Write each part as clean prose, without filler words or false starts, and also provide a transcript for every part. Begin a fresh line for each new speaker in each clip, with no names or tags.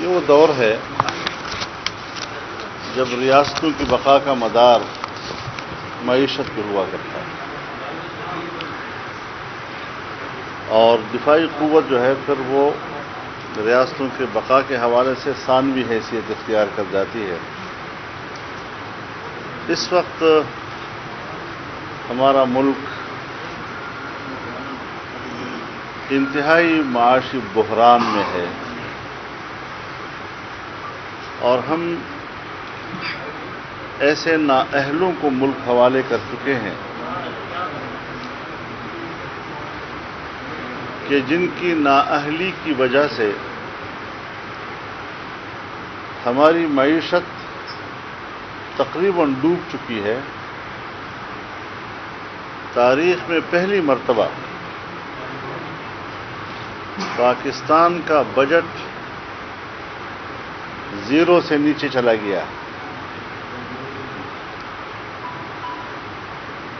یہ وہ دور ہے جب ریاستوں کی بقا کا مدار معیشت پہ ہوا کرتا ہے اور دفاعی قوت جو ہے پھر وہ ریاستوں کے بقا کے حوالے سے ثانوی حیثیت اختیار کر جاتی ہے۔ اس وقت ہمارا ملک انتہائی معاشی بحران میں ہے اور ہم ایسے نااہلوں کو ملک حوالے کر چکے ہیں کہ جن کی نااہلی کی وجہ سے ہماری معیشت تقریباً ڈوب چکی ہے۔ تاریخ میں پہلی مرتبہ پاکستان کا بجٹ زیرو سے نیچے چلا گیا۔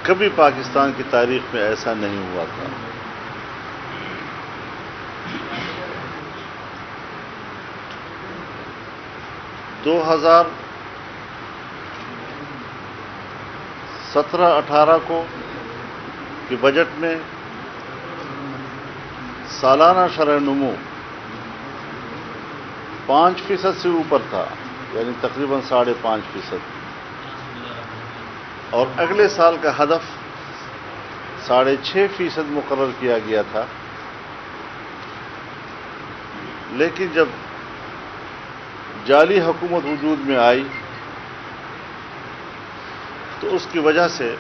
کبھی پاکستان کی تاریخ میں ایسا نہیں ہوا تھا۔ دو ہزار 17-18 کو کے بجٹ میں سالانہ شرح نمو 5% سے اوپر تھا، یعنی تقریباً 5.5%، اور اگلے سال کا ہدف 6.5% مقرر کیا گیا تھا۔ لیکن جب جعلی حکومت وجود میں آئی تو اس کی وجہ سے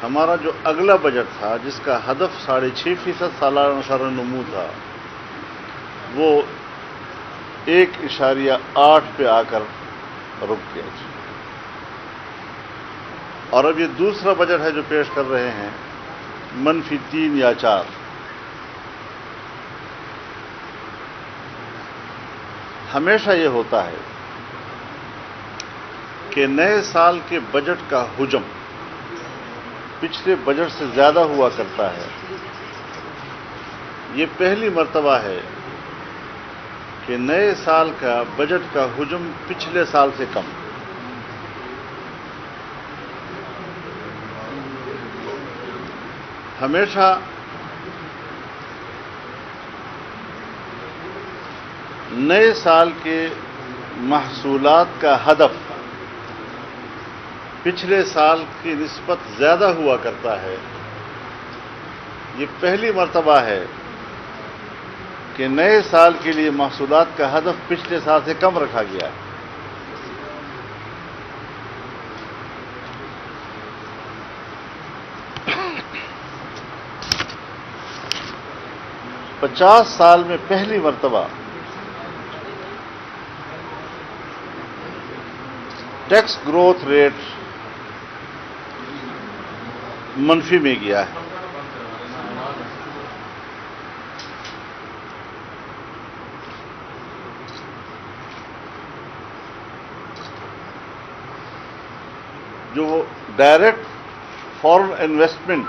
ہمارا جو اگلا بجٹ تھا جس کا ہدف 6.5% سالانہ شرح نمو تھا وہ 1.8 پہ آ کر رک گیا۔ اور اب یہ دوسرا بجٹ ہے جو پیش کر رہے ہیں -3 یا 4۔ ہمیشہ یہ ہوتا ہے کہ نئے سال کے بجٹ کا حجم پچھلے بجٹ سے زیادہ ہوا کرتا ہے۔ یہ پہلی مرتبہ ہے کہ نئے سال کا بجٹ کا حجم پچھلے سال سے کم۔ ہمیشہ نئے سال کے محصولات کا ہدف پچھلے سال کی نسبت زیادہ ہوا کرتا ہے۔ یہ پہلی مرتبہ ہے کہ نئے سال کے لیے محصولات کا ہدف پچھلے سال سے کم رکھا گیا ہے۔ پچاس سال میں پہلی مرتبہ ٹیکس گروتھ ریٹ منفی میں گیا ہے۔ جو ڈائریکٹ فارن انویسٹمنٹ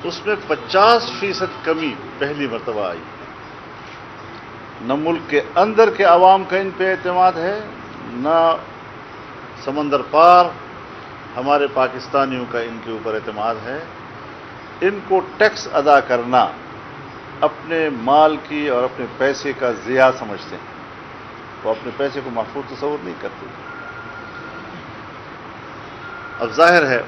اس میں 50% کمی پہلی مرتبہ آئی۔ نہ ملک کے اندر کے عوام کا ان پہ اعتماد ہے، نہ سمندر پار ہمارے پاکستانیوں کا ان کے اوپر اعتماد ہے۔ ان کو ٹیکس ادا کرنا اپنے مال کی اور اپنے پیسے کا ضیاع سمجھتے ہیں، وہ اپنے پیسے کو محفوظ تصور نہیں کرتے۔ اب ظاہر ہے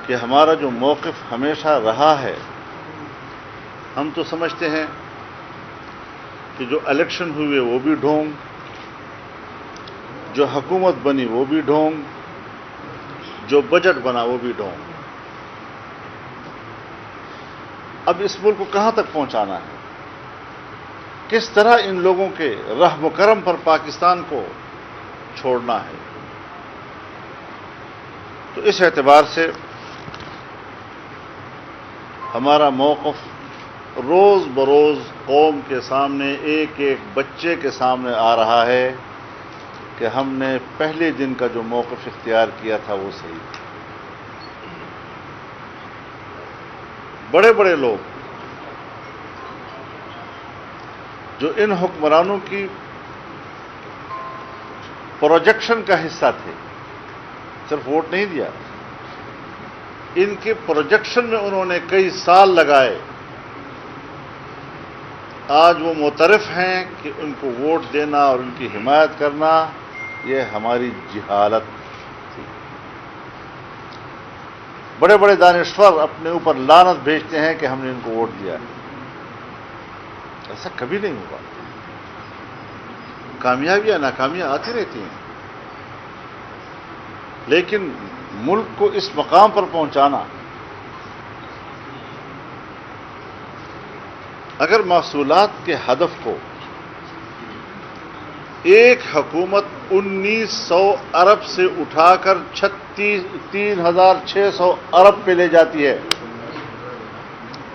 کہ ہمارا جو موقف ہمیشہ رہا ہے، ہم تو سمجھتے ہیں کہ جو الیکشن ہوئے وہ بھی ڈھونگ، جو حکومت بنی وہ بھی ڈھونگ، جو بجٹ بنا وہ بھی ڈھونگ۔ اب اس ملک کو کہاں تک پہنچانا ہے؟ کس طرح ان لوگوں کے رحم و کرم پر پاکستان کو چھوڑنا ہے؟ تو اس اعتبار سے ہمارا موقف روز بروز قوم کے سامنے، ایک ایک بچے کے سامنے آ رہا ہے کہ ہم نے پہلے دن کا جو موقف اختیار کیا تھا وہ صحیح۔ بڑے بڑے لوگ جو ان حکمرانوں کی پروجیکشن کا حصہ تھے، صرف ووٹ نہیں دیا، ان کے پروجیکشن میں انہوں نے کئی سال لگائے، آج وہ معترف ہیں کہ ان کو ووٹ دینا اور ان کی حمایت کرنا یہ ہماری جہالت تھی۔ بڑے بڑے دانشور اپنے اوپر لعنت بھیجتے ہیں کہ ہم نے ان کو ووٹ دیا ہے، ایسا کبھی نہیں ہوا۔ کامیابیاں ناکامیاں آتی رہتی ہیں، لیکن ملک کو اس مقام پر پہنچانا، اگر محصولات کے ہدف کو ایک حکومت 1900 ارب سے اٹھا کر 3600 ارب پہ لے جاتی ہے،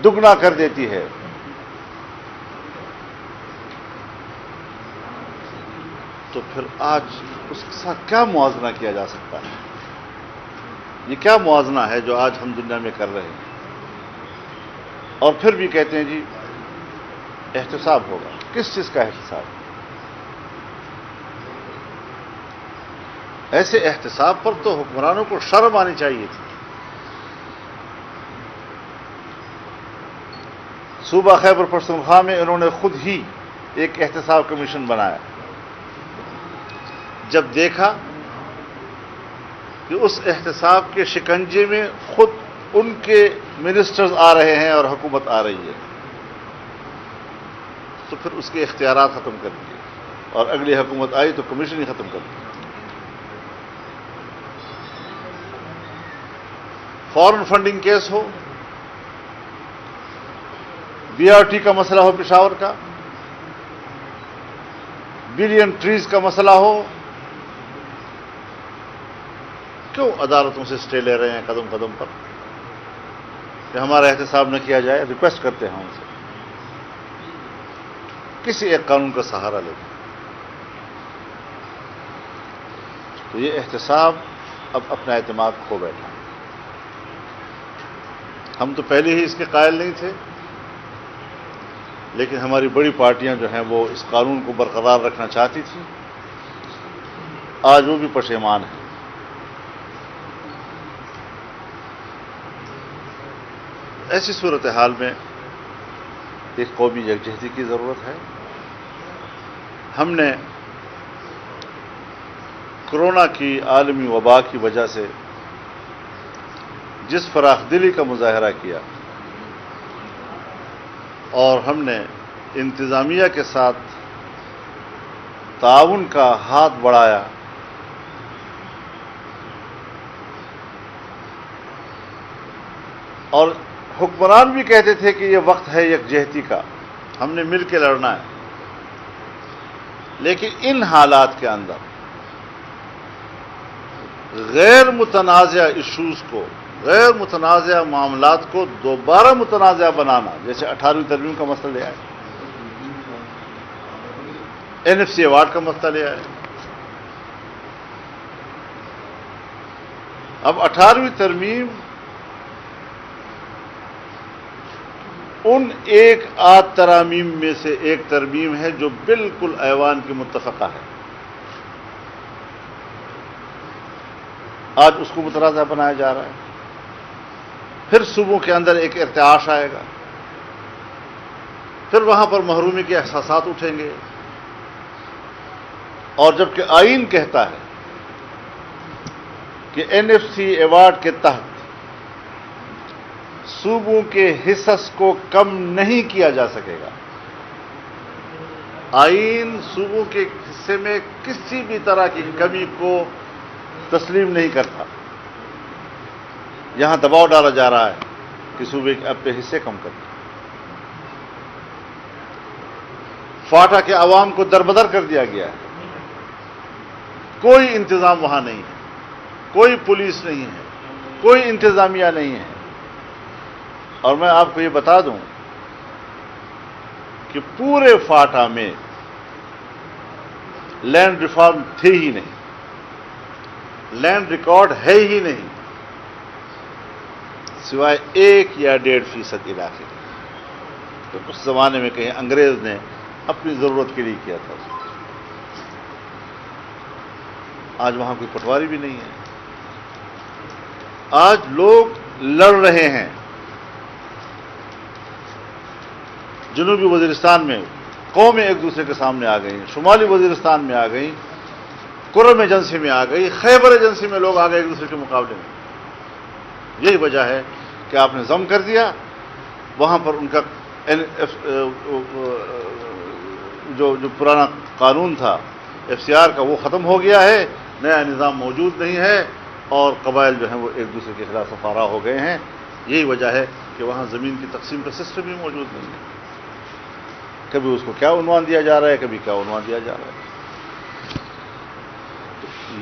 دگنا کر دیتی ہے، تو پھر آج اس کے ساتھ کیا موازنہ کیا جا سکتا ہے؟ یہ کیا موازنہ ہے جو آج ہم دنیا میں کر رہے ہیں؟ اور پھر بھی کہتے ہیں جی احتساب ہوگا۔ کس چیز کا احتساب؟ ایسے احتساب پر تو حکمرانوں کو شرم آنی چاہیے تھی۔ صوبہ خیبر پختونخوا میں انہوں نے خود ہی ایک احتساب کمیشن بنایا، جب دیکھا کہ اس احتساب کے شکنجے میں خود ان کے منسٹرز آ رہے ہیں اور حکومت آ رہی ہے، تو پھر اس کے اختیارات ختم کر دیے، اور اگلی حکومت آئی تو کمیشن ہی ختم کر دی۔ فارن فنڈنگ کیس ہو، بی آر ٹی کا مسئلہ ہو پشاور کا، بلین ٹریز کا مسئلہ ہو، کیوں عدالتوں سے اسٹے لے رہے ہیں قدم قدم پر کہ ہمارا احتساب نہ کیا جائے؟ ریکویسٹ کرتے ہیں ان سے، کسی ایک قانون کا سہارا لیتے ہیں۔ تو یہ احتساب اب اپنا اعتماد کھو بیٹھا۔ ہم تو پہلے ہی اس کے قائل نہیں تھے، لیکن ہماری بڑی پارٹیاں جو ہیں وہ اس قانون کو برقرار رکھنا چاہتی تھیں، آج وہ بھی پشیمان ہیں۔ ایسی صورتحال میں ایک قومی یکجہتی کی ضرورت ہے۔ ہم نے کورونا کی عالمی وبا کی وجہ سے جس فراخ دلی کا مظاہرہ کیا، اور ہم نے انتظامیہ کے ساتھ تعاون کا ہاتھ بڑھایا، اور حکمران بھی کہتے تھے کہ یہ وقت ہے یکجہتی کا، ہم نے مل کے لڑنا ہے، لیکن ان حالات کے اندر غیر متنازع ایشوز کو، غیر متنازع معاملات کو دوبارہ متنازع بنانا، جیسے 18ویں ترمیم کا مسئلہ لے آئے، NFC ایوارڈ کا مسئلہ لے آئے۔ اب 18ویں ترمیم ان ایک آدھ ترامیم میں سے ایک ترمیم ہے جو بالکل ایوان کی متفقہ ہے، آج اس کو متنازع بنایا جا رہا ہے۔ پھر صوبوں کے اندر ایک ارتعاش آئے گا، پھر وہاں پر محرومی کے احساسات اٹھیں گے، اور جبکہ آئین کہتا ہے کہ NFC ایوارڈ کے تحت صوبوں کے حصص کو کم نہیں کیا جا سکے گا، آئین صوبوں کے حصے میں کسی بھی طرح کی کمی کو تسلیم نہیں کرتا۔ یہاں دباؤ ڈالا جا رہا ہے کہ صوبے اپنے حصے کم کریں۔ فاٹا کے عوام کو دربدر کر دیا گیا ہے، کوئی انتظام وہاں نہیں ہے، کوئی پولیس نہیں ہے، کوئی انتظامیہ نہیں ہے۔ اور میں آپ کو یہ بتا دوں کہ پورے فاٹا میں لینڈ ریفارم تھے ہی نہیں، لینڈ ریکارڈ ہے ہی نہیں، سوائے 1 یا 1.5% علاقے۔ تو اس زمانے میں کہیں انگریز نے اپنی ضرورت کے لیے کیا تھا. آج وہاں کوئی پٹواری بھی نہیں ہے. آج لوگ لڑ رہے ہیں. جنوبی وزیرستان میں قومیں ایک دوسرے کے سامنے آ گئی، شمالی وزیرستان میں آ گئی، کرم ایجنسی میں آ گئی، خیبر ایجنسی میں لوگ آ گئے ایک دوسرے کے مقابلے میں. یہی وجہ ہے کہ آپ نے ضم کر دیا. وہاں پر ان کا جو پرانا قانون تھا FCR کا وہ ختم ہو گیا ہے، نیا نظام موجود نہیں ہے، اور قبائل جو ہیں وہ ایک دوسرے کے خلاف سفارا ہو گئے ہیں. یہی وجہ ہے کہ وہاں زمین کی تقسیم کا سسٹم بھی موجود نہیں ہے. کبھی اس کو کیا عنوان دیا جا رہا ہے، کبھی کیا عنوان دیا جا رہا ہے.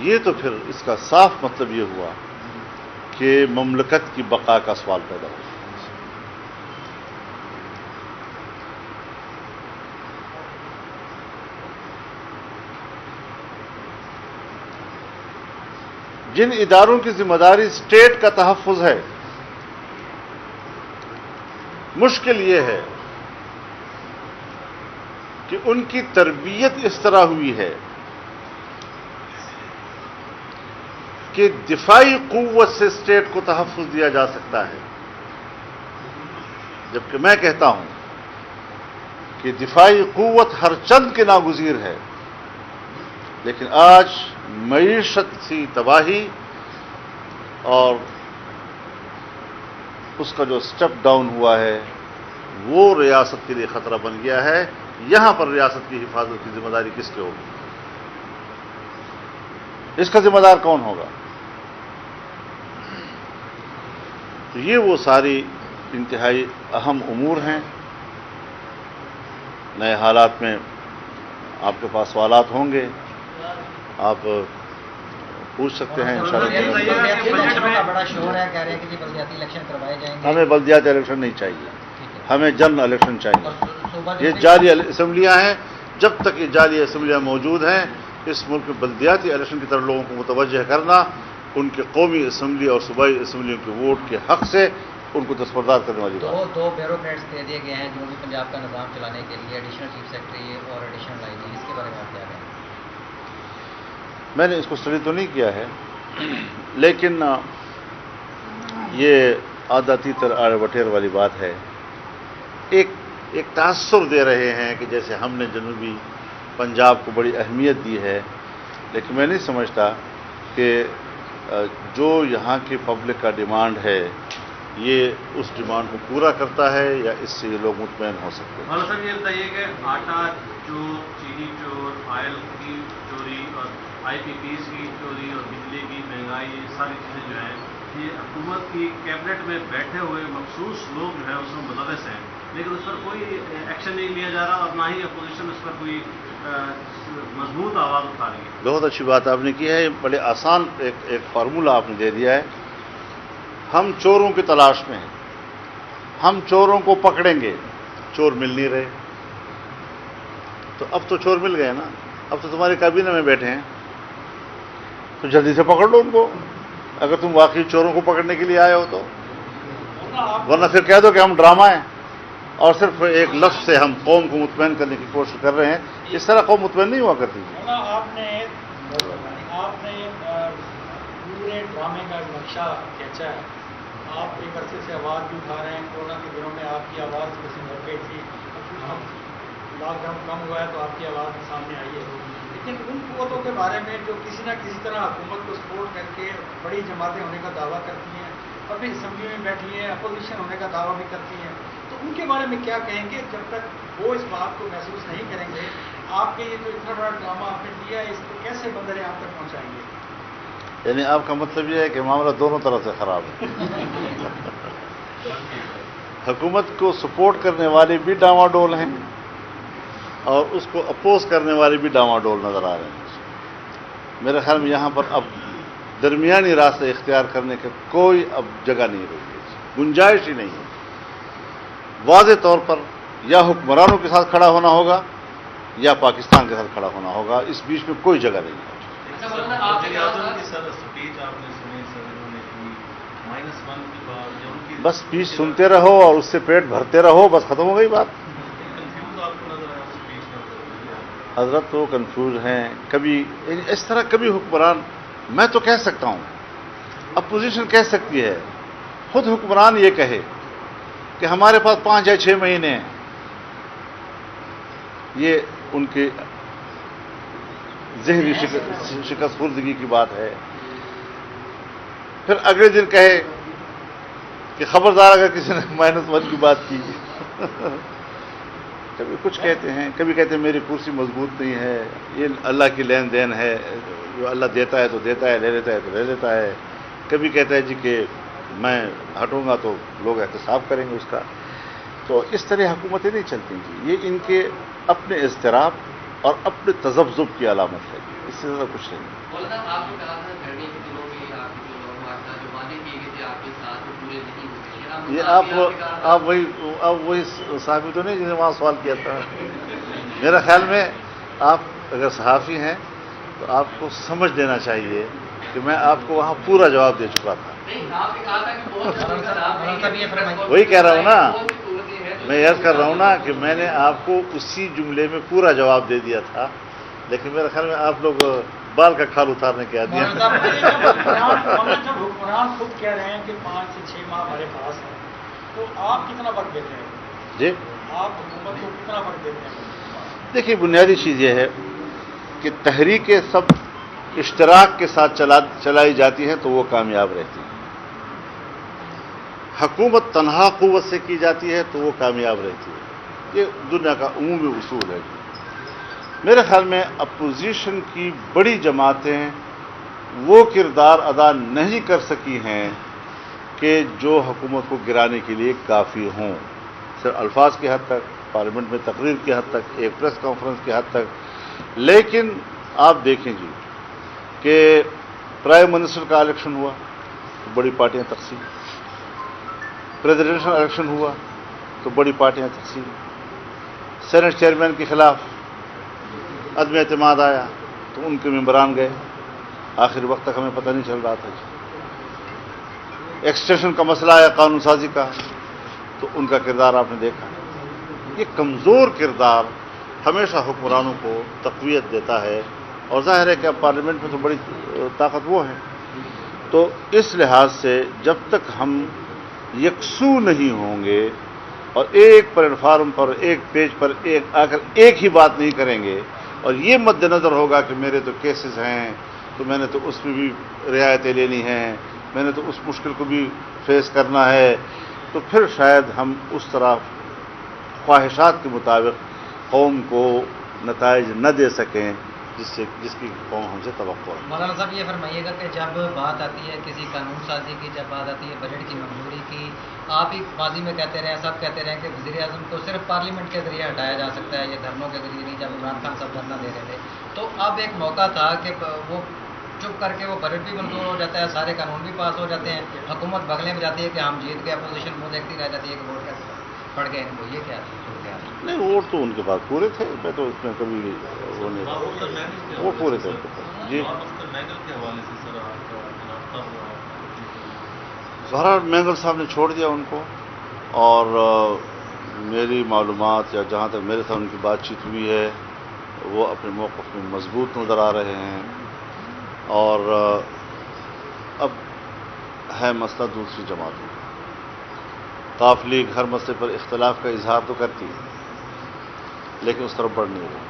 یہ تو پھر اس کا صاف مطلب یہ ہوا کہ مملکت کی بقا کا سوال پیدا ہوا. جن اداروں کی ذمہ داری اسٹیٹ کا تحفظ ہے، مشکل یہ ہے کہ ان کی تربیت اس طرح ہوئی ہے کہ دفاعی قوت سے اسٹیٹ کو تحفظ دیا جا سکتا ہے، جبکہ میں کہتا ہوں کہ دفاعی قوت ہر چند کے ناگزیر ہے. لیکن آج معیشت سی تباہی اور اس کا جو سٹیپ ڈاؤن ہوا ہے وہ ریاست کے لیے خطرہ بن گیا ہے. یہاں پر ریاست کی حفاظت کی ذمہ داری کس کی ہوگی؟ اس کا ذمہ دار کون ہوگا؟ تو یہ وہ ساری انتہائی اہم امور ہیں. نئے حالات میں آپ کے پاس سوالات ہوں گے، آپ پوچھ سکتے ہیں.
انشاءاللہ بڑا شور ہے، کہہ رہے ہیں کہ بلدیاتی الیکشن کروائے جائیں گے.
ہمیں بلدیاتی الیکشن نہیں چاہیے، ہمیں جنرل الیکشن چاہیے. یہ جعلی اسمبلیاں ہیں. جب تک یہ جعلی اسمبلیاں موجود ہیں، اس ملک میں بلدیاتی الیکشن کی طرف لوگوں کو متوجہ کرنا، ان کے قومی اسمبلی اور صوبائی اسمبلیوں کے ووٹ کے حق سے ان کو دستبردار کرنے والی بات.
دو بیوروکریٹس دے دیے گئے ہیں جنوبی پنجاب کا نظام چلانے کے لیے، ایڈیشنل چیف سیکرٹری اور ایڈیشنل IG. اس کے بارے میں آپ کیا کہیں؟
میں نے اس کو اسٹڈی تو نہیں کیا ہے، لیکن یہ عادتی تر آڑ وٹیر والی بات ہے. ایک تاثر دے رہے ہیں کہ جیسے ہم نے جنوبی پنجاب کو بڑی اہمیت دی ہے، لیکن میں نہیں سمجھتا کہ جو یہاں کی پبلک کا ڈیمانڈ ہے یہ اس ڈیمانڈ کو پورا کرتا ہے یا اس سے یہ لوگ مطمئن ہو سکتے ہیں.
مولانا صاحب یہ بتائیے کہ آٹا چور، چینی چور، آئل کی چوری اور IPPs کی چوری اور بجلی کی مہنگائی، یہ ساری چیزیں جو ہیں یہ حکومت کی کیبنٹ میں بیٹھے ہوئے مخصوص لوگ جو ہیں اس میں ملوث ہیں، لیکن اس پر کوئی ایکشن نہیں لیا جا رہا اور نہ ہی اپوزیشن اس پر کوئی مضبوط آواز اٹھا رہی ہے.
بہت اچھی بات آپ نے کی ہے. بڑے آسان ایک فارمولہ آپ نے دے دیا ہے. ہم چوروں کی تلاش میں ہیں، ہم چوروں کو پکڑیں گے. چور مل نہیں رہے، تو اب تو چور مل گئے نا، اب تو تمہاری کابینہ میں بیٹھے ہیں، تو جلدی سے پکڑ لو ان کو اگر تم واقعی چوروں کو پکڑنے کے لیے آئے ہو تو. ورنہ پھر کہہ دو کہ ہم ڈرامہ ہیں اور صرف ایک لفظ سے ہم قوم کو مطمئن کرنے کی کوشش کر رہے ہیں. اس طرح قوم مطمئن نہیں ہوا کرتی.
آپ نے پورے ڈرامے کا نقشہ کھینچا ہے. آپ ایک عرصے سے آواز بھی اٹھا رہے ہیں. کورونا کے دنوں میں آپ کی آواز کسی ہو گئی تھی، لاک ڈاؤن کم ہوا ہے تو آپ کی آواز سامنے آئی ہے. لیکن ان قوتوں کے بارے میں جو کسی نہ کسی طرح حکومت کو سپورٹ کر کے بڑی جماعتیں ہونے کا دعویٰ کرتی ہیں، اپنی اسمبلی میں بیٹھی ہیں، اپوزیشن ہونے کا دعویٰ بھی کرتی ہیں، تو ان کے بارے میں کیا کہیں گے؟ جب تک وہ اس بات کو محسوس نہیں کریں گے، آپ کے یہ جو اتنا بڑا ڈرامہ آپ نے کیا ہے اس کو کیسے بندر عام تک پہنچائیں گے؟
یعنی آپ کا مطلب یہ ہے کہ معاملہ دونوں طرف سے خراب ہے. حکومت کو سپورٹ کرنے والے بھی ڈاواں ڈول ہیں اور اس کو اپوز کرنے والے بھی ڈاواں ڈول نظر آ رہے ہیں. میرے خیال میں یہاں پر اب درمیانی راستے اختیار کرنے کا کوئی اب جگہ نہیں رہی ہے، گنجائش ہی نہیں ہے. واضح طور پر یا حکمرانوں کے ساتھ کھڑا ہونا ہوگا یا پاکستان کے ساتھ کھڑا ہونا ہوگا. اس بیچ میں کوئی جگہ نہیں ہے. بس اسپیچ سنتے رہو اور اس سے پیٹ بھرتے رہو، بس ختم ہو گئی بات. حضرت تو کنفیوز ہیں. کبھی اس طرح کبھی حکمران، میں تو کہہ سکتا ہوں، اپوزیشن کہہ سکتی ہے، خود حکمران یہ کہے کہ ہمارے پاس 5 یا 6 مہینے ہیں، یہ ان کے ذہنی شکست خوردگی کی بات ہے. پھر اگلے دن کہے کہ خبردار اگر کسی نے -1 کی بات کی. کبھی کچھ کہتے ہیں، کبھی کہتے ہیں میری کرسی مضبوط نہیں ہے، یہ اللہ کی لین دین ہے، جو اللہ دیتا ہے تو دیتا ہے، لے لیتا ہے تو لے لیتا ہے. کبھی کہتا ہے جی کہ میں ہٹوں گا تو لوگ احتساب کریں گے اس کا. تو اس طرح حکومتیں نہیں چلتی جی، یہ ان کے اپنے اضطراب اور اپنے تذبذب کی علامت ہے، اس سے زیادہ کچھ نہیں.
مولانا آپ نے کہا تھا گرمی کے دنوں میں آپ کے جو معاہدہ جو وعدے کیے گئے تھے آپ کے ساتھ وہ پورے نہیں ہوئے.
یہ آپ وہی صحافی تو نہیں جنہیں وہاں سوال کیا تھا. میرا خیال میں آپ اگر صحافی ہیں تو آپ کو سمجھ لینا چاہیے کہ میں آپ کو وہاں پورا جواب دے چکا تھا.
نہیں، آپ نے کہا تھا کہ بہت
وہی کہہ رہا ہوں نا، میں یاد کر رہا ہوں نا کہ میں نے آپ کو اسی جملے میں پورا جواب دے دیا تھا، لیکن میرے خیال میں آپ لوگ بال کا کھال اتارنے کے عادی ہیں.
جب حکمران خود کہہ رہے ہیں کہ 5 سے 6 ماہ ہمارے پاس ہیں، تو آپ کتنا وقت دیتے ہیں؟
جی
آپ حکومت کو کتنا وقت دیتے ہیں؟
دیکھیے، بنیادی چیز یہ ہے کہ تحریکیں سب اشتراک کے ساتھ چلائی جاتی ہیں تو وہ کامیاب رہتی ہیں. حکومت تنہا قوت سے کی جاتی ہے تو وہ کامیاب رہتی ہے. یہ دنیا کا عمومی اصول ہے. میرے خیال میں اپوزیشن کی بڑی جماعتیں وہ کردار ادا نہیں کر سکی ہیں کہ جو حکومت کو گرانے کے لیے کافی ہوں. صرف الفاظ کی حد تک، پارلیمنٹ میں تقریر کی حد تک، ایک پریس کانفرنس کی حد تک. لیکن آپ دیکھیں جی کہ پرائم منسٹر کا الیکشن ہوا تو بڑی پارٹیاں تقسیم، پریزیڈنشل الیکشن ہوا تو بڑی پارٹیاں تقسیم، سینٹ چیئرمین کے خلاف عدم اعتماد آیا تو ان کے ممبران گئے. آخر وقت تک ہمیں پتہ نہیں چل رہا تھا. ایکسٹینشن کا مسئلہ آیا قانون سازی کا تو ان کا کردار آپ نے دیکھا. یہ کمزور کردار ہمیشہ حکمرانوں کو تقویت دیتا ہے، اور ظاہر ہے کہ اب پارلیمنٹ میں تو بڑی طاقت وہ ہے. تو اس لحاظ سے جب تک ہم یکسو نہیں ہوں گے اور ایک پلیٹ فارم پر، ایک پیج پر آ کر ایک ہی بات نہیں کریں گے، اور یہ مد نظر ہوگا کہ میرے تو کیسز ہیں تو میں نے تو اس میں بھی رعایتیں لینی ہیں، میں نے تو اس مشکل کو بھی فیس کرنا ہے، تو پھر شاید ہم اس طرح خواہشات کے مطابق قوم کو نتائج نہ دے سکیں جس کی قوم ہم سے توقع ہے.
مولانا صاحب یہ فرمائیے گا کہ جب بات آتی ہے کسی قانون سازی کی، جب بات آتی ہے بجٹ کی منظوری کی، آپ ہی ماضی میں کہتے رہے ہیں، سب کہتے رہے ہیں کہ وزیر اعظم کو صرف پارلیمنٹ کے ذریعے ہٹایا جا سکتا ہے، یہ دھرنوں کے ذریعے نہیں. جب عمران خان صاحب دھرنا دے رہے تھے تو اب ایک موقع تھا کہ وہ چپ کر کے وہ بجٹ بھی منظور ہو جاتا ہے، سارے قانون بھی پاس ہو جاتے ہیں، حکومت بغلے میں جاتی ہے کہ ہم جیت گئے، اپوزیشن منہ دیکھتی رہ جاتی ہے کہ ووٹ کیسے پڑ گئے ان کو. یہ کیا ہے؟
نہیں، ووٹ تو ان کے پاس پورے تھے، میں تو اس میں کبھی وہ نہیں، وہ پورے تھے. جی بہرحال مینگل صاحب نے چھوڑ دیا ان کو، اور میری معلومات یا جہاں تک میرے ساتھ ان کی بات چیت ہوئی ہے وہ اپنے موقف میں مضبوط نظر آ رہے ہیں. اور اب ہے مسئلہ دوسری جماعتوں کا. قاف لیگ ہر مسئلے پر اختلاف کا اظہار تو کرتی ہے لیکن اس طرف بڑھ نہیں رہی.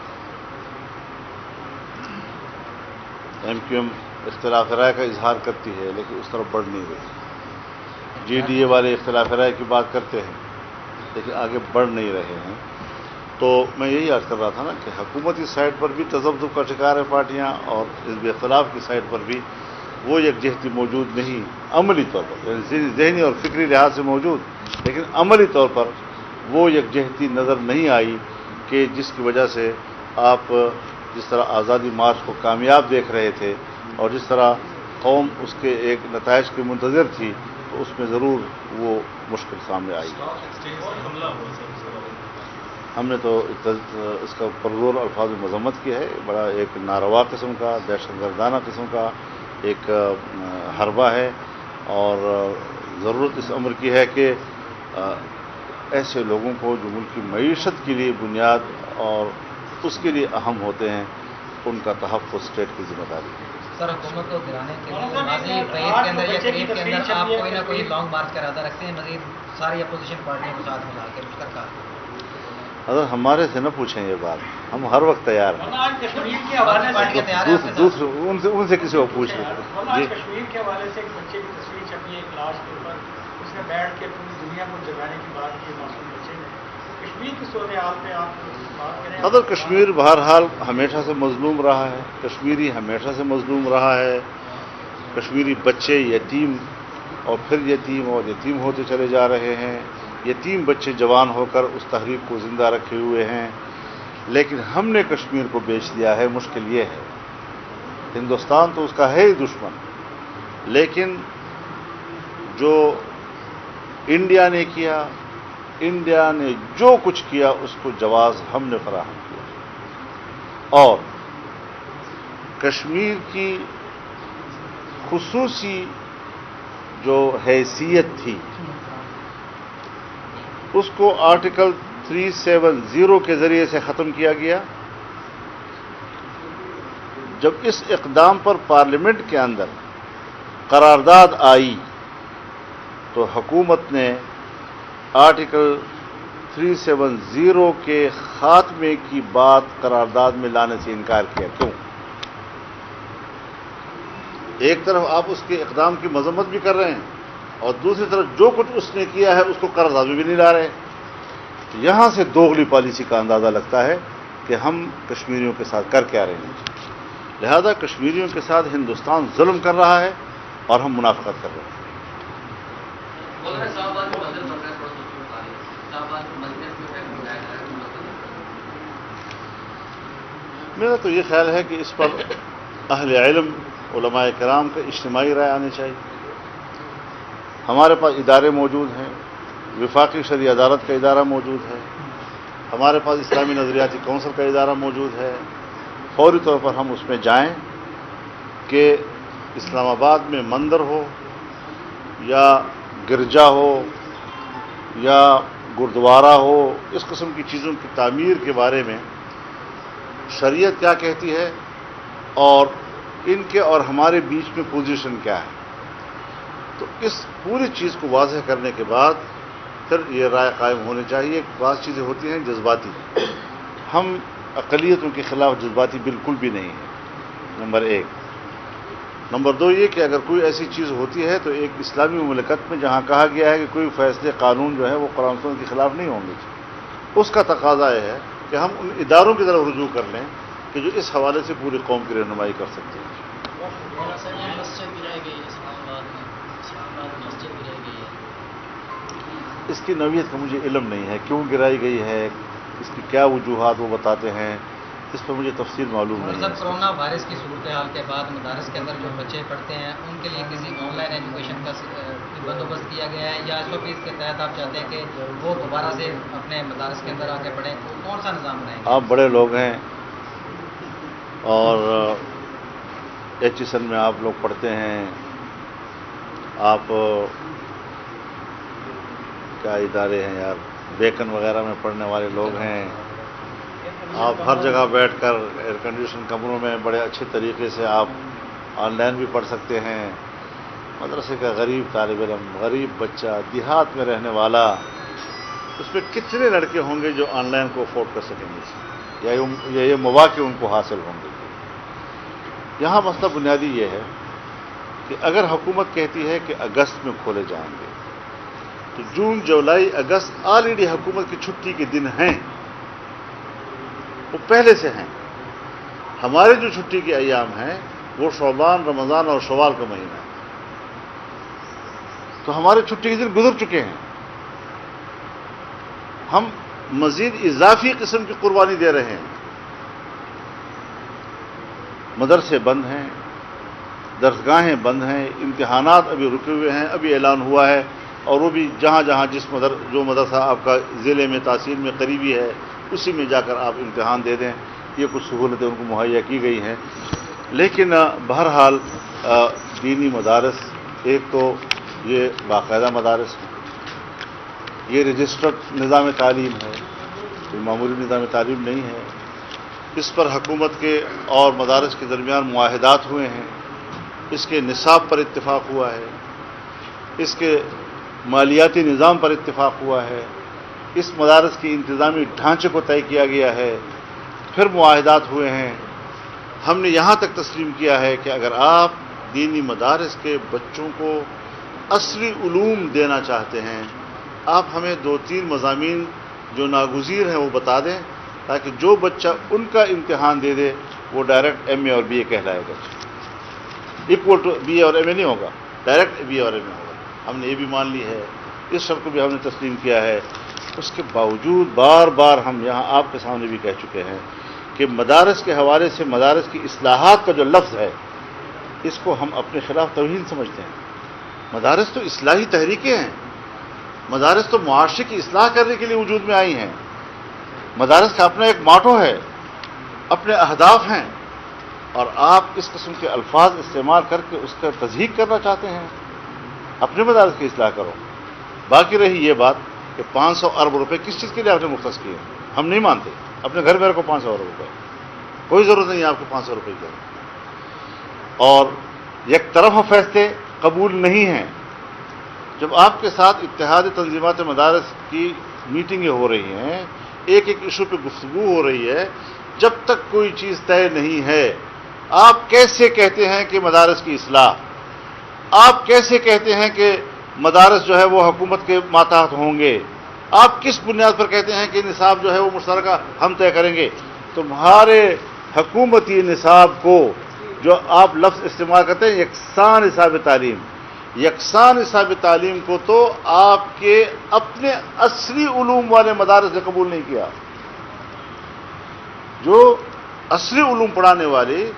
ایم کیو ایم اختلاف رائے کا اظہار کرتی ہے لیکن اس طرف بڑھ نہیں رہی. جی ڈی اے والے اختلاف رائے کی بات کرتے ہیں لیکن آگے بڑھ نہیں رہے ہیں. تو میں یہی عرض کر رہا تھا نا کہ حکومتی سائڈ پر بھی تذبذب کا شکار ہے پارٹیاں، اور حزب اختلاف کی سائڈ پر بھی وہ یکجہتی موجود نہیں عملی طور پر، یعنی ذہنی اور فکری لحاظ سے موجود، لیکن عملی طور پر وہ یکجہتی نظر نہیں آئی کہ جس کی وجہ سے آپ جس طرح آزادی مارچ کو کامیاب دیکھ رہے تھے اور جس طرح قوم اس کے ایک نتائج کی منتظر تھی، تو اس میں ضرور وہ مشکل سامنے آئی. ہم نے تو اس کا پرزور الفاظ میں مذمت کی ہے. بڑا ایک ناروا قسم کا، دہشت گردانہ قسم کا ایک حربہ ہے، اور ضرورت اس امر کی ہے کہ ایسے لوگوں کو جو ملک کی معیشت کے لیے بنیاد اور اس کے لیے اہم ہوتے ہیں، ان کا تحفظ اسٹیٹ کی ذمہ داری ہے۔
سر حکومت کو گرانے کے لیے ماضی بعید کے اندر یا قریب کے اندر آپ کوئی نہ کوئی لانگ مارچ کا ارادہ رکھتے ہیں، مزید ساری اپوزیشن پارٹیوں کو ساتھ ملا کے مشترکہ؟
اگر ہمارے سے نہ پوچھیں یہ بات، ہم ہر وقت تیار ہیں۔
آج کشمیر کے حوالے سے
دوسرے ان سے کسی کو پوچھ لیں
آج
جی۔
کشمیر کے حوالے سے ایک بچے کی تصویر چھپی ہے ایک لاش کے اوپر، اس نے بیٹھ کے پوری دنیا کو جگانے کی بات کی معصوم بچے نے۔ کشمیر کی صورتحال پہ آپ بات کریں۔
صدر کشمیر بہرحال ہمیشہ سے مظلوم رہا ہے، کشمیری ہمیشہ سے مظلوم رہا ہے، کشمیری بچے یتیم اور پھر یتیم اور یتیم ہوتے چلے جا رہے ہیں، یتیم بچے جوان ہو کر اس تحریک کو زندہ رکھے ہوئے ہیں، لیکن ہم نے کشمیر کو بیچ دیا ہے۔ مشکل یہ ہے، ہندوستان تو اس کا ہے ہی دشمن، لیکن جو انڈیا نے کیا، انڈیا نے جو کچھ کیا اس کو جواز ہم نے فراہم کیا، اور کشمیر کی خصوصی جو حیثیت تھی اس کو آرٹیکل 370 کے ذریعے سے ختم کیا گیا۔ جب اس اقدام پر پارلیمنٹ کے اندر قرارداد آئی تو حکومت نے آرٹیکل 370 کے خاتمے کی بات قرارداد میں لانے سے انکار کیا۔ کیوں؟ ایک طرف آپ اس کے اقدام کی مذمت بھی کر رہے ہیں اور دوسری طرف جو کچھ اس نے کیا ہے اس کو قرارداد میں بھی نہیں لا رہے۔ یہاں سے دوغلی پالیسی کا اندازہ لگتا ہے کہ ہم کشمیریوں کے ساتھ کر کے آ رہے ہیں۔ لہذا کشمیریوں کے ساتھ ہندوستان ظلم کر رہا ہے اور ہم منافقت کر رہے ہیں۔
بول رہے ہیں صاحب کو منزل بن رہا ہے، تھوڑا سا اس کو بتا دیں صاحب کو منزل میں پھر بلایا جا رہا ہے
میرا تو یہ خیال ہے کہ اس پر اہل علم علماء کرام کا اجتماعی رائے آنی چاہیے۔ ہمارے پاس ادارے موجود ہیں، وفاقی شرعی عدالت کا ادارہ موجود ہے، ہمارے پاس اسلامی نظریاتی کونسل کا ادارہ موجود ہے۔ فوری طور پر ہم اس میں جائیں کہ اسلام آباد میں مندر ہو یا گرجا ہو یا گردوارہ ہو، اس قسم کی چیزوں کی تعمیر کے بارے میں شریعت کیا کہتی ہے اور ان کے اور ہمارے بیچ میں پوزیشن کیا ہے۔ تو اس پوری چیز کو واضح کرنے کے بعد پھر یہ رائے قائم ہونی چاہیے۔ بعض چیزیں ہوتی ہیں جذباتی، ہم اقلیتوں کے خلاف جذباتی بالکل بھی نہیں ہیں، نمبر ایک۔ نمبر دو یہ کہ اگر کوئی ایسی چیز ہوتی ہے تو ایک اسلامی مملکت میں جہاں کہا گیا ہے کہ کوئی فیصلے قانون جو ہے وہ قرآن سنت کے خلاف نہیں ہوں گے، اس کا تقاضا یہ ہے کہ ہم ان اداروں کی طرف رجوع کر لیں کہ جو اس حوالے سے پوری قوم کی رہنمائی کر سکتے ہیں۔ اس کی نوعیت کا مجھے علم نہیں ہے، کیوں گرائی گئی ہے، اس کی کیا وجوہات وہ بتاتے ہیں، اس پر مجھے تفصیل معلوم
اور
نہیں
سر
ہے۔
کرونا وائرس کی صورتحال کے بعد مدارس کے اندر جو بچے پڑھتے ہیں ان کے لیے کسی آن لائن ایجوکیشن کا بندوبست کیا گیا ہے یا SOPs کے تحت آپ چاہتے ہیں کہ وہ دوبارہ سے اپنے مدارس کے اندر آ کے پڑھیں، کون سا نظام بنائیں گے؟
آپ بڑے لوگ ہیں اور HSN میں آپ لوگ پڑھتے ہیں، آپ کیا ادارے ہیں یار، بیکن وغیرہ میں پڑھنے والے لوگ ہیں، آپ ہر جگہ بیٹھ کر ایئر کنڈیشن کمروں میں بڑے اچھے طریقے سے آپ آن لائن بھی پڑھ سکتے ہیں۔ مدرسے کا غریب طالب علم، غریب بچہ، دیہات میں رہنے والا، اس میں کتنے لڑکے ہوں گے جو آن لائن کو افورڈ کر سکیں گے یا یہ مواقع ان کو حاصل ہوں گے۔ یہاں مسئلہ بنیادی یہ ہے کہ اگر حکومت کہتی ہے کہ اگست میں کھولے جائیں گے تو جون، جولائی، اگست آلریڈی حکومت کی چھٹی کے دن ہیں، وہ پہلے سے ہیں۔ ہمارے جو چھٹی کے ایام ہیں وہ شعبان، رمضان اور شوال کا مہینہ ہے، تو ہمارے چھٹی کے دن گزر چکے ہیں۔ ہم مزید اضافی قسم کی قربانی دے رہے ہیں۔ مدرسے بند ہیں، درسگاہیں بند ہیں، امتحانات ابھی رکے ہوئے ہیں، ابھی اعلان ہوا ہے اور وہ بھی جہاں جہاں جو مدرسہ آپ کا ضلع میں تحصیل میں قریبی ہے اسی میں جا کر آپ امتحان دے دیں۔ یہ کچھ سہولتیں ان کو مہیا کی گئی ہیں، لیکن بہرحال دینی مدارس ایک تو یہ باقاعدہ مدارس ہیں، یہ رجسٹرڈ نظام تعلیم ہے، کوئی معمولی نظام تعلیم نہیں ہے۔ اس پر حکومت کے اور مدارس کے درمیان معاہدات ہوئے ہیں، اس کے نصاب پر اتفاق ہوا ہے، اس کے مالیاتی نظام پر اتفاق ہوا ہے، اس مدارس کی انتظامی ڈھانچے کو طے کیا گیا ہے، پھر معاہدات ہوئے ہیں۔ ہم نے یہاں تک تسلیم کیا ہے کہ اگر آپ دینی مدارس کے بچوں کو عصری علوم دینا چاہتے ہیں، آپ ہمیں 2-3 مضامین جو ناگزیر ہیں وہ بتا دیں، تاکہ جو بچہ ان کا امتحان دے دے وہ ڈائریکٹ ایم اے اور بی اے کہلائے گا، ایکول ٹو بی اے اور ایم اے نہیں ہوگا، ڈائریکٹ بی اے اور ایم اے ہوگا۔ ہم نے یہ بھی مان لی ہے، اس شرط کو بھی ہم نے تسلیم کیا ہے۔ اس کے باوجود بار بار ہم یہاں آپ کے سامنے بھی کہہ چکے ہیں کہ مدارس کے حوالے سے مدارس کی اصلاحات کا جو لفظ ہے، اس کو ہم اپنے خلاف توہین سمجھتے ہیں۔ مدارس تو اصلاحی تحریکیں ہیں، مدارس تو معاشرے کی اصلاح کرنے کے لیے وجود میں آئی ہیں۔ مدارس کا اپنا ایک ماٹو ہے، اپنے اہداف ہیں، اور آپ اس قسم کے الفاظ استعمال کر کے اس کا تضحیق کرنا چاہتے ہیں۔ اپنے مدارس کی اصلاح کرو۔ باقی رہی یہ بات کہ 500 ارب روپے کس چیز کے لیے آپ نے مختص کیے، ہم نہیں مانتے۔ اپنے گھر میں رکھو 500 ارب روپے، کوئی ضرورت نہیں ہے آپ کو 500 روپے کی۔ اور یک طرفہ فیصلے قبول نہیں ہیں۔ جب آپ کے ساتھ اتحاد تنظیمات مدارس کی میٹنگیں ہو رہی ہیں، ایک ایک ایشو پہ گفتگو ہو رہی ہے، جب تک کوئی چیز طے نہیں ہے، آپ کیسے کہتے ہیں کہ مدارس کی اصلاح؟ آپ کیسے کہتے ہیں کہ مدارس جو ہے وہ حکومت کے ماتحت ہوں گے؟ آپ کس بنیاد پر کہتے ہیں کہ نصاب جو ہے وہ مشترکہ ہم طے کریں گے؟ تمہارے حکومتی نصاب کو جو آپ لفظ استعمال کرتے ہیں یکساں نصاب تعلیم، یکساں نصاب تعلیم کو تو آپ کے اپنے عصری علوم والے مدارس نے قبول نہیں کیا۔ جو عصری علوم پڑھانے والے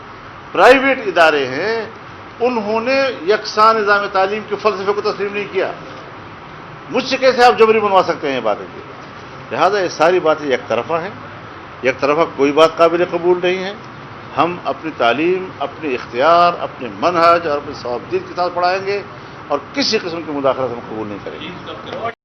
پرائیویٹ ادارے ہیں، انہوں نے یکساں نظام تعلیم کے فلسفے کو تسلیم نہیں کیا۔ مجھ سے کیسے آپ جبری بنوا سکتے ہیں یہ باتیں؟ لہٰذا یہ ساری باتیں یک طرفہ ہیں، یک طرفہ کوئی بات قابل قبول نہیں ہے۔ ہم اپنی تعلیم، اپنے اختیار، اپنے منہج اور اپنے ثوابدید کے ساتھ پڑھائیں گے، اور کسی قسم کی مداخلت ہم قبول نہیں کریں گے۔